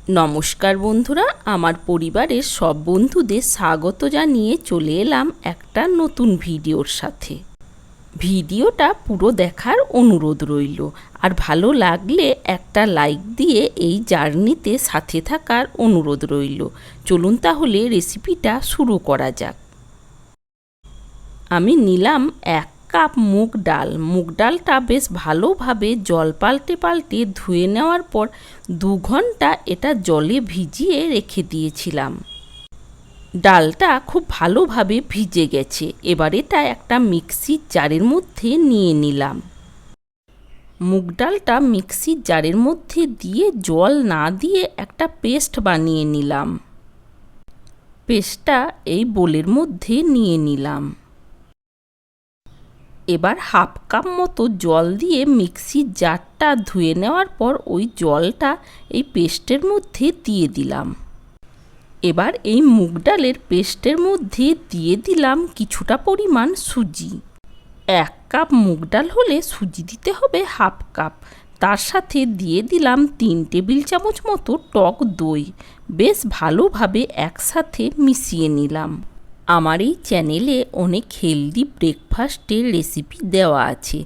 নমস্কার বন্ধুরা, আমার পরিবারের সব বন্ধুদের স্বাগত জানিয়ে চলে এলাম একটা নতুন ভিডিওর সাথে। ভিডিওটা পুরো দেখার অনুরোধ রইল, আর ভালো লাগলে একটা লাইক দিয়ে এই জার্নিতে সাথে থাকার অনুরোধ রইল। চলুন তাহলে রেসিপিটা শুরু করা যাক। আমি নিলাম 1 কাপ মুগ ডাল। মুগ ডালটা বেশ ভালোভাবে জল পাল্টে পাল্টে ধুয়ে নেওয়ার পর 2 ঘন্টা এটা জলে ভিজিয়ে রেখে দিয়েছিলাম। ডালটা খুব ভালোভাবে ভিজে গেছে। এবার এটা একটা মিক্সির জারের মধ্যে নিয়ে নিলাম। মুগ ডালটা মিক্সির জারের মধ্যে দিয়ে জল না দিয়ে একটা পেস্ট বানিয়ে নিলাম। পেস্টটা এই বোলের মধ্যে নিয়ে নিলাম। এবার 1/2 কাপ মতো জল দিয়ে মিক্সির জারটা ধুয়ে নেওয়ার পর ওই জলটা এই পেস্টের মধ্যে দিয়ে দিলাম। এবার এই মুগ ডালের পেস্টের মধ্যে দিয়ে দিলাম কিছুটা পরিমাণ সুজি। 1 কাপ মুগ ডাল হলে সুজি দিতে হবে 1/2 কাপ। তার সাথে দিয়ে দিলাম 3 টেবিল চামচ মতো টক দই। বেশ ভালোভাবে একসাথে মিশিয়ে নিলাম। আমার এই চ্যানেলে অনেক হেলদি ব্রেকফাস্টের রেসিপি দেওয়া আছে,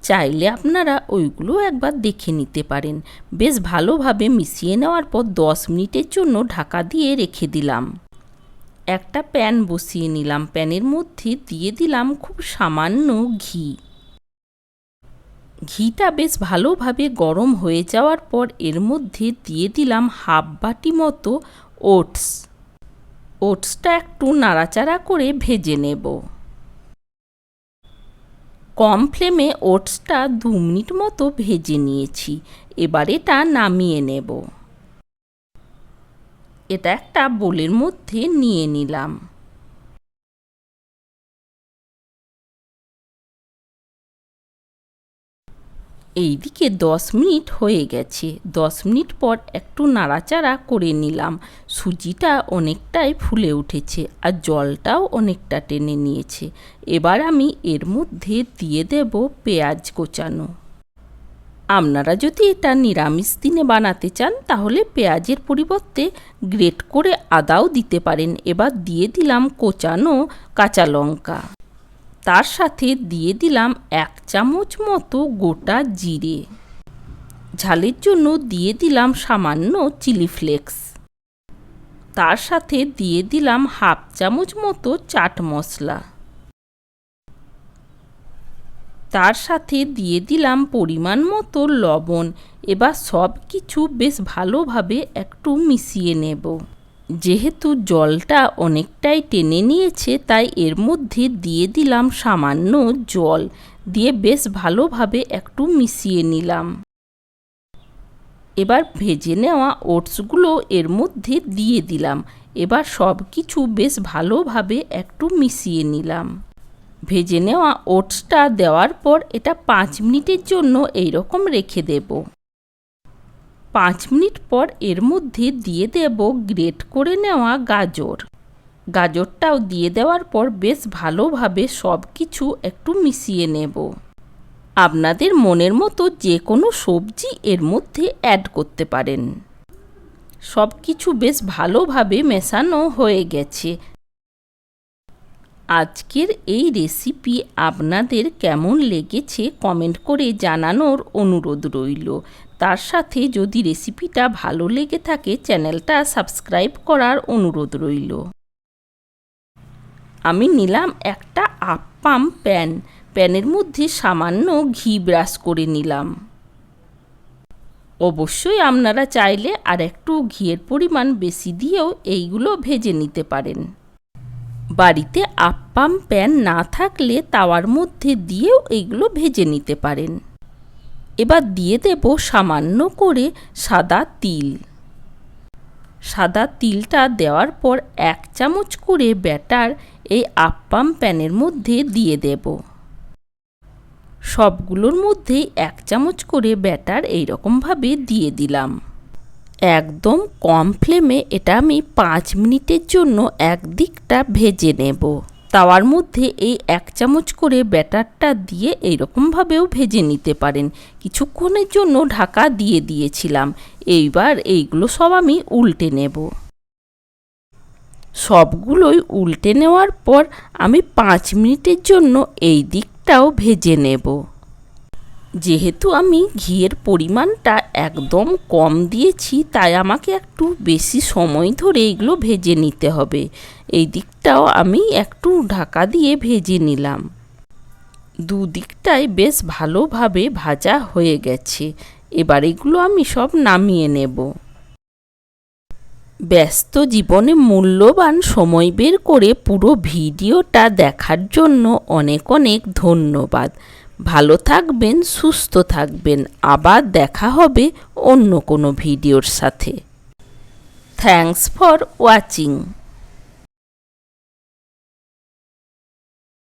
চাইলে আপনারা ওইগুলো একবার দেখে নিতে পারেন। বেশ ভালোভাবে মিশিয়ে নেওয়ার পর 10 মিনিটের জন্য ঢাকা দিয়ে রেখে দিলাম। একটা প্যান বসিয়ে নিলাম। প্যানের মধ্যে দিয়ে দিলাম খুব সামান্য ঘি। ঘিটা বেশ ভালোভাবে গরম হয়ে যাওয়ার পর এর মধ্যে দিয়ে দিলাম 1/2 বাটি মতো ওটস। ওটসটা একটু নাড়াচাড়া করে ভেজে নেব। কম ফ্লেমে ওটসটা 2 মিনিট মতো ভেজে নিয়েছি। এবার এটা নামিয়ে নেব। এটা একটা বোলের মধ্যে নিয়ে নিলাম। এইদিকে 10 মিনিট হয়ে গেছে। 10 মিনিট পর একটু নাড়াচাড়া করে নিলাম। সুজিটা অনেকটাই ফুলে উঠেছে আর জলটাও অনেকটা টেনে নিয়েছে। এবার আমি এর মধ্যে দিয়ে দেব পেঁয়াজ কোচানো। আপনারা যদি এটা নিরামিষ দিনে বানাতে চান তাহলে পেঁয়াজের পরিবর্তে গ্রেট করে আদাও দিতে পারেন। এবার দিয়ে দিলাম কোচানো কাঁচা লঙ্কা। তার সাথে দিয়ে দিলাম 1 চামচ মতো গোটা জিরে। ঝালের জন্য দিয়ে দিলাম সামান্য চিলি ফ্লেক্স। তার সাথে দিয়ে দিলাম 1/2 চামচ মতো চাট মশলা। তার সাথে দিয়ে দিলাম পরিমাণ মতো লবণ। এবার সব কিছু বেশ ভালোভাবে একটু মিশিয়ে নেব। যেহেতু জলটা অনেকটাই টেনে নিয়েছে তাই এর মধ্যে দিয়ে দিলাম সামান্য জল দিয়ে বেশ ভালোভাবে একটু মিশিয়ে নিলাম। এবার ভেজে নেওয়া ওটসগুলো এর মধ্যে দিয়ে দিলাম। এবার সব কিছু বেশ ভালোভাবে একটু মিশিয়ে নিলাম। ভেজে নেওয়া ওটসটা দেওয়ার পর এটা 5 মিনিটের জন্য এইরকম রেখে দেব। 5 মিনিট পর এর মধ্যে দিয়ে দেব গ্রেট করে নেওয়া গাজর। গাজরটাও দিয়ে দেওয়ার পর বেশ ভালোভাবে সব কিছু একটু মিশিয়ে নেব। আপনাদের মনের মতো যে কোনো সবজি এর মধ্যে অ্যাড করতে পারেন। সব কিছু বেশ ভালোভাবে মেশানো হয়ে গেছে। আজকের এই রেসিপি আপনাদের কেমন লেগেছে কমেন্ট করে জানানোর অনুরোধ রইল। তার সাথে যদি রেসিপিটা ভালো লেগে থাকে চ্যানেলটা সাবস্ক্রাইব করার অনুরোধ রইল। আমি নিলাম একটা আপ্পাম প্যান। প্যানের মধ্যে সামান্য ঘি ব্রাশ করে নিলাম। অবশ্যই আপনারা চাইলে আর একটু ঘিয়ের পরিমাণ বেশি দিয়েও এইগুলো ভেজে নিতে পারেন। বাড়িতে আপ্পাম প্যান না থাকলে তাওয়ার মধ্যে দিয়েও এইগুলো ভেজে নিতে পারেন। এবার দিয়ে দেব সামান্য করে সাদা তিল। সাদা তিলটা দেওয়ার পর 1 চামচ করে ব্যাটার এই আপ্পাম প্যানের মধ্যে দিয়ে দেব। সবগুলোর মধ্যেই 1 চামচ করে ব্যাটার এইরকমভাবে দিয়ে দিলাম। একদম কম ফ্লেমে এটা আমি 5 মিনিটের জন্য একদিকটা ভেজে নেব। তাওয়ার মধ্যে এই 1 চামচ করে ব্যাটারটা দিয়ে এইরকমভাবেও ভেজে নিতে পারেন। কিছুক্ষণের জন্য ঢাকা দিয়ে দিয়েছিলাম। এইবার এইগুলো সব আমি উল্টে নেব। সবগুলোই উল্টে নেওয়ার পর আমি 5 মিনিটের জন্য এই দিকটাও ভেজে নেব। যেহেতু আমি ঘিয়ের পরিমাণটা একদম কম দিয়েছি, তাই আমাকে একটু বেশি সময় ধরে এগুলো ভেজে নিতে হবে। এই দিকটাও আমি একটু ঢাকা দিয়ে ভেজে নিলাম। দুদিকটাই বেশ ভালোভাবে ভাজা হয়ে গেছে। এবার এগুলো আমি সব নামিয়ে নেব। ব্যস্ত জীবনে মূল্যবান সময় বের করে পুরো ভিডিওটা দেখার জন্য অনেক অনেক ধন্যবাদ। ভালো থাকবেন, সুস্থ থাকবেন। আবার দেখা হবে অন্য কোনো ভিডিওর সাথে। Thanks for watching.